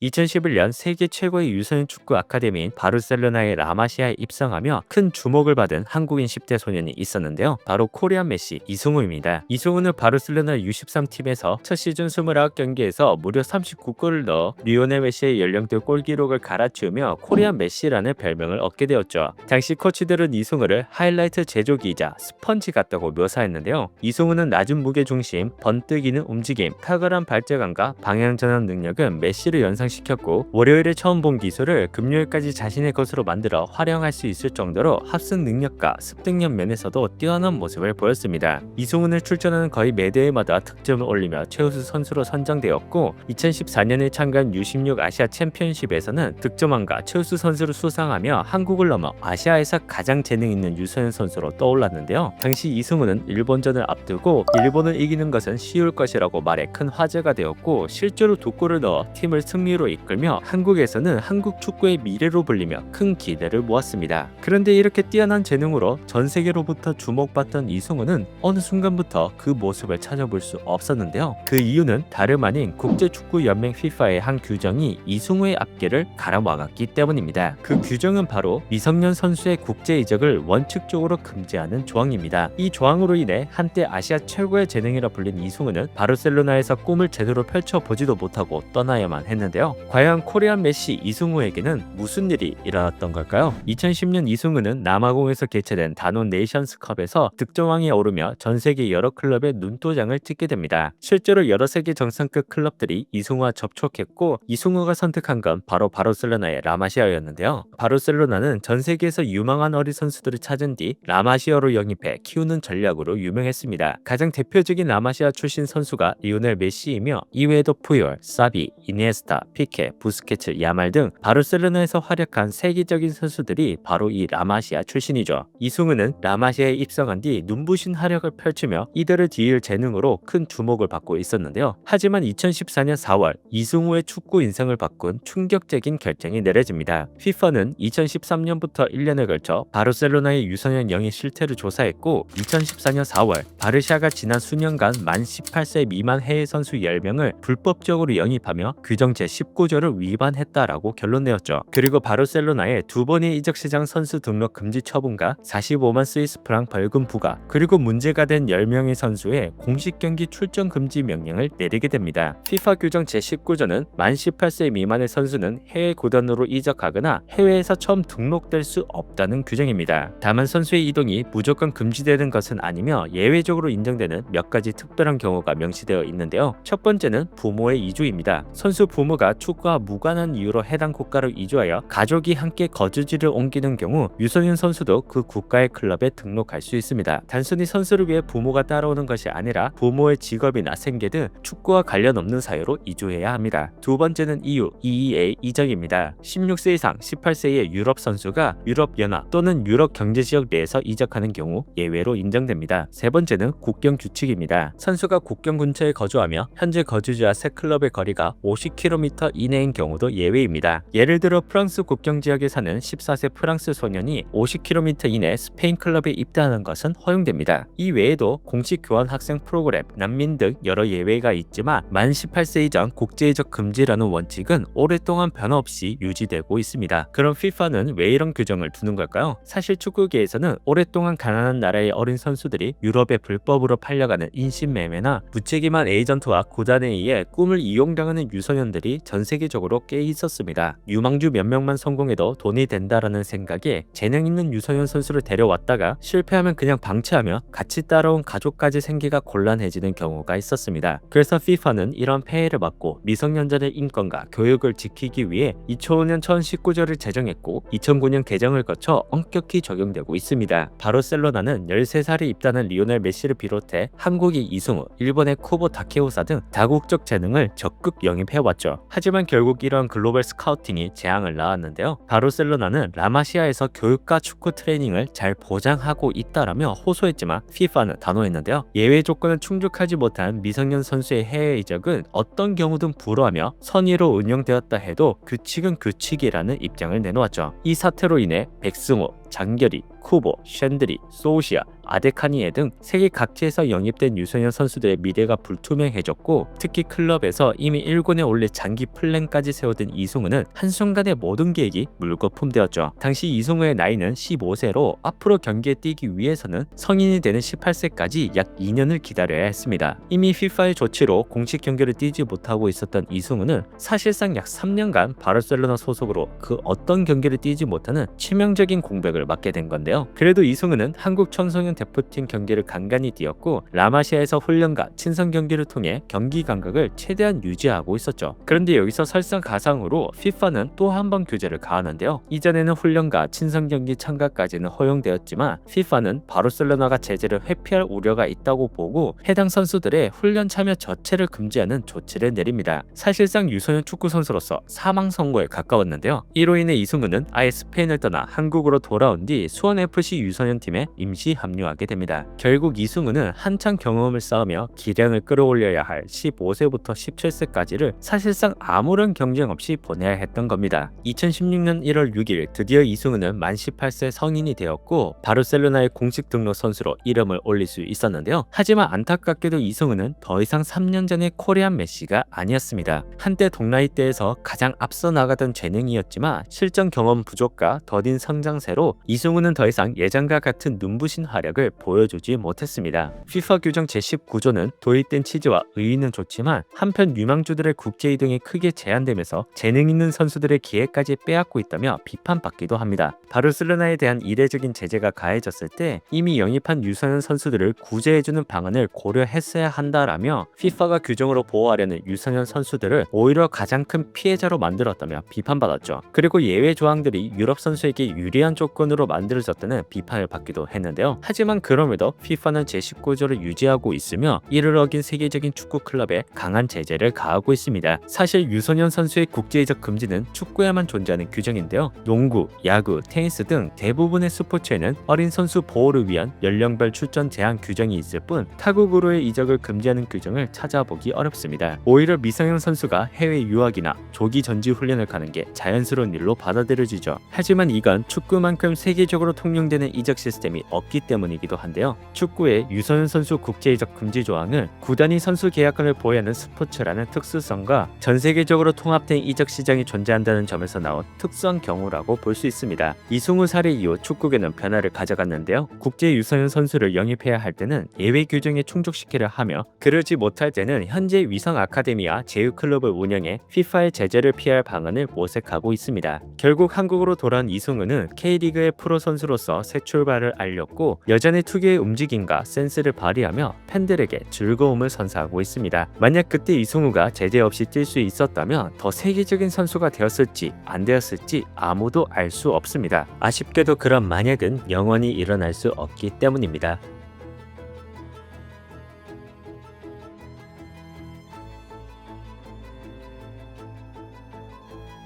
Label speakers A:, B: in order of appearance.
A: 2011년 세계 최고의 유소년 축구 아카데미인 바르셀로나의 라마시아에 입성하며 큰 주목을 받은 한국인 10대 소년이 있었는데요. 바로 코리안 메시 이승우입니다. 이승우는 바르셀로나 U13팀에서 첫 시즌 29경기에서 무려 39골을 넣어 리오넬 메시의 연령대 골 기록을 갈아치우며 코리안 메시라는 별명을 얻게 되었죠. 당시 코치들은 이승우를 하이라이트 제조기이자 스펀지 같다고 묘사했는데요. 이승우는 낮은 무게 중심, 번뜩이는 움직임, 탁월한 발재감과 방향 전환 능력은 메시를 연상시켰고, 월요일에 처음 본 기술을 금요일까지 자신의 것으로 만들어 활용할 수 있을 정도로 합승 능력과 습득력 면에서도 뛰어난 모습을 보였습니다. 이승우는 출전하는 거의 매 대회마다 득점을 올리며 최우수 선수로 선정되었고, 2014년에 참가한 U16 아시아 챔피언십에서는 득점왕과 최우수 선수를 수상하며 한국을 넘어 아시아에서 가장 재능 있는 유소년 선수로 떠올랐는데요. 당시 이승우는 일본전을 앞두고 일본을 이기는 것은 쉬울 것이라고 말해 큰 화제가 되었고, 실제로 2골을 넣어 팀을 승리로 이끌며 한국에서는 한국 축구의 미래로 불리며 큰 기대를 모았습니다. 그런데 이렇게 뛰어난 재능으로 전 세계로부터 주목받던 이승우는 어느 순간부터 그 모습을 찾아볼 수 없었는데요. 그 이유는 다름 아닌 국제축구연맹 FIFA의 한 규정이 이승우의 앞길을 가로막았기 때문입니다. 그 규정은 바로 미성년 선수의 국제 이적을 원칙적으로 금지하는 조항입니다. 이 조항으로 인해 한때 아시아 최고의 재능이라 불린 이승우는 바르셀로나에서 꿈을 제대로 펼쳐보지도 못하고 떠나야만 했는데요. 과연 코리안 메시 이승우에게는 무슨 일이 일어났던 걸까요? 2010년 이승우는 남아공에서 개최된 다논 네이션스컵에서 득점왕에 오르며 전 세계 여러 클럽의 눈도장을 찍게 됩니다. 실제로 여러 세계 정상급 클럽들이 이승우와 접촉했고, 이승우가 선택한 건 바로 바르셀로나의 라마시아였는데요. 바르셀로나는 전 세계에서 유망한 어린 선수들을 찾은 뒤 라마시아로 영입해 키우는 전략으로 유명했습니다. 가장 대표적인 라마시아 출신 선수가 리오넬 메시이며, 이외에도 푸열, 사비, 이니에스타, 피케, 부스케츠, 야말 등 바르셀로나에서 활약한 세계적인 선수들이 바로 이 라마시아 출신이죠. 이승우는 라마시아에 입성한 뒤 눈부신 활약을 펼치며 이들을 뒤이을 재능으로 큰 주목을 받고 있었는데요. 하지만 2014년 4월 이승우의 축구 인생을 바꾼 충격적인 결정이 내려집니다. FIFA는 2013년부터 1년에 걸쳐 바르셀로나의 유소년 영입 실태를 조사했고, 2014년 4월 바르샤가 지난 수년간 만 18세 미만 해외 선수 10명을 불법적으로 영입하며 규정 제19조를 위반했다라고 결론 내었죠. 그리고 바르셀로나의 2번의 이적 시장 선수 등록 금지 처분과 45만 스위스 프랑 벌금 부과, 그리고 문제가 된 10명의 선수의 공식 경기 출전 금지 명령을 내리게 됩니다. FIFA 규정 제19조는 만 18세 미만의 선수는 해외 구단으로 이적하거나 해외에서 처음 등록될 수 없다는 규정입니다. 다만 선수의 이동이 무조건 금지되는 것은 아니며 예외적으로 인정되는 몇 가지 특별한 경우가 명시되어 있는데요. 첫 번째는 부모의 이주입니다. 선수 부모가 축구와 무관한 이유로 해당 국가로 이주하여 가족이 함께 거주지를 옮기는 경우 유소년 선수도 그 국가의 클럽에 등록할 수 있습니다. 단순히 선수를 위해 부모가 따라오는 것이 아니라 부모의 직업이나 생계 등 축구와 관련 없는 사유로 이주해야 합니다. 두 번째는 EU, EEA 이적입니다. 16세 이상 18세의 유럽 선수가 유럽연합 또는 유럽 경제지역 내에서 이적하는 경우 예외로 인정됩니다. 세 번째는 국경 규칙입니다. 선수가 국경 근처에 거주하며 현재 거주지와 새 클럽의 거리가 50km 이내인 경우도 예외입니다. 예를 들어 프랑스 국경 지역에 사는 14세 프랑스 소년이 50km 이내 스페인 클럽에 입단하는 것은 허용됩니다. 이 외에도 공식 교환 학생 프로그램, 난민 등 여러 예외가 있지만 만 18세 이전 국제이적 금지라는 원칙은 오랫동안 변함없이 유지되고 있습니다. 그럼 FIFA는 왜 이런 규정을 두는 걸까요? 사실 축구계에서는 오랫동안 가난한 나라의 어린 선수들이 유럽에 불법으로 팔려가는 인신매매나 무책임한 에이전트와 구단에 의해 꿈을 이용당하는 유소년들이 전 세계적으로 꽤 있었습니다. 유망주 몇 명만 성공해도 돈이 된다라는 생각에 재능 있는 유소년 선수를 데려왔다가 실패하면 그냥 방치하며 같이 따라온 가족까지 생기가 곤란해지는 경우가 있었습니다. 그래서 FIFA는 이런 폐해를 막고 미성년자의 인권과 교육을 지키기 위해 2005년 1019조를 제정했고, 2009년 개정을 거쳐 엄격히 적용되고 있습니다. 바르셀로나는 13살에 입단한 리오넬 메시를 비롯해 한국의 이승우, 일본의 쿠보 다케오사 등 다국적 재능을 적극 영입해왔죠. 하지만 결국 이런 글로벌 스카우팅이 재앙을 낳았는데요. 바르셀로나는 라마시아에서 교육과 축구 트레이닝을 잘 보장하고 있다라며 호소했지만 FIFA는 단호했는데요. 예외 조건을 충족하지 못한 미성년 선수의 해외 이적은 어떤 경우든 불허하며 선의로 운영되었다 해도 규칙은 규칙이라는 입장을 내놓았죠. 이 사태로 인해 백승호, 장결희, 쿠보, 쉔드리, 소우시아, 아데카니에 등 세계 각지에서 영입된 유소년 선수들의 미래가 불투명해졌고, 특히 클럽에서 이미 1군에 올릴 장기 플랜까지 세워둔 이승우는 한순간에 모든 계획이 물거품되었죠. 당시 이승우의 나이는 15세로 앞으로 경기에 뛰기 위해서는 성인이 되는 18세까지 약 2년을 기다려야 했습니다. 이미 FIFA의 조치로 공식 경기를 뛰지 못하고 있었던 이승우는 사실상 약 3년간 바르셀로나 소속으로 그 어떤 경기를 뛰지 못하는 치명적인 공백을 맞게 된 건데요. 그래도 이승우는 한국 청소년 대표팀 경기를 간간히 뛰었고, 라마시아에서 훈련과 친선 경기를 통해 경기 감각을 최대한 유지하고 있었죠. 그런데 여기서 설상가상으로 FIFA는 또 한 번 규제를 가하는데요. 이전에는 훈련과 친선 경기 참가까지는 허용되었지만 FIFA는 바르셀로나가 제재를 회피할 우려가 있다고 보고 해당 선수들의 훈련 참여 자체를 금지하는 조치를 내립니다. 사실상 유소년 축구 선수로서 사망 선고에 가까웠는데요. 이로 인해 이승우는 아예 스페인을 떠나 한국으로 돌아온 뒤 수원FC 유소년 팀에 임시 합류하게 됩니다. 결국 이승우는 한창 경험을 쌓으며 기량을 끌어올려야 할 15세부터 17세까지를 사실상 아무런 경쟁 없이 보내야 했던 겁니다. 2016년 1월 6일 드디어 이승우는 만 18세 성인이 되었고 바르셀로나의 공식 등록 선수로 이름을 올릴 수 있었는데요. 하지만 안타깝게도 이승우는 더 이상 3년 전의 코리안 메시가 아니었습니다. 한때 동나이대에서 가장 앞서 나가던 재능이었지만 실전 경험 부족과 더딘 성장세로 이승우는 더 이상 예전과 같은 눈부신 활약을 보여주지 못했습니다. FIFA 규정 제19조는 도입된 취지와 의의는 좋지만 한편 유망주들의 국제 이동이 크게 제한되면서 재능 있는 선수들의 기회까지 빼앗고 있다며 비판받기도 합니다. 바르셀로나에 대한 이례적인 제재가 가해졌을 때 이미 영입한 유소년 선수들을 구제해주는 방안을 고려했어야 한다라며 FIFA가 규정으로 보호하려는 유소년 선수들을 오히려 가장 큰 피해자로 만들었다며 비판받았죠. 그리고 예외 조항들이 유럽 선수에게 유리한 조건으로 만들어졌다는 비판을 받기도 했는데요. 하지만 그럼에도 FIFA는 제19조를 유지하고 있으며 이를 어긴 세계적인 축구 클럽에 강한 제재를 가하고 있습니다. 사실 유소년 선수의 국제적 금지는 축구에만 존재하는 규정인데요. 농구, 야구, 테니스 등 대부분의 스포츠에는 어린 선수 보호를 위한 연령별 출전 제한 규정이 있을 뿐 타국으로의 이적을 금지하는 규정을 찾아보기 어렵습니다. 오히려 미성년 선수가 해외 유학이나 조기 전지 훈련을 가는 게 자연스러운 일로 받아들여지죠. 하지만 이건 축구만큼 세계적으로 통용되는 이적 시스템이 없기 때문이기도 한데요. 축구의 유소년 선수 국제 이적 금지 조항은 구단이 선수 계약권을 보유하는 스포츠라는 특수성과 전 세계적으로 통합된 이적 시장이 존재한다는 점에서 나온 특수한 경우라고 볼 수 있습니다. 이승우 사례 이후 축구계는 변화를 가져갔는데요. 국제 유소년 선수를 영입해야 할 때는 예외 규정에 충족시키려 하며 그러지 못할 때는 현재 위성 아카데미와 제휴 클럽을 운영해 FIFA의 제재를 피할 방안을 모색하고 있습니다. 결국 한국으로 돌아온 이승우는 K리그의 프로 선수로서 새 출발을 알렸고 여전히 특유의 움직임과 센스를 발휘하며 팬들에게 즐거움을 선사하고 있습니다. 만약 그때 이승우가 제재 없이 뛸 수 있었다면 더 세계적인 선수가 되었을지 안 되었을지 아무도 알 수 없습니다. 아쉽게도 그런 만약은 영원히 일어날 수 없기 때문입니다.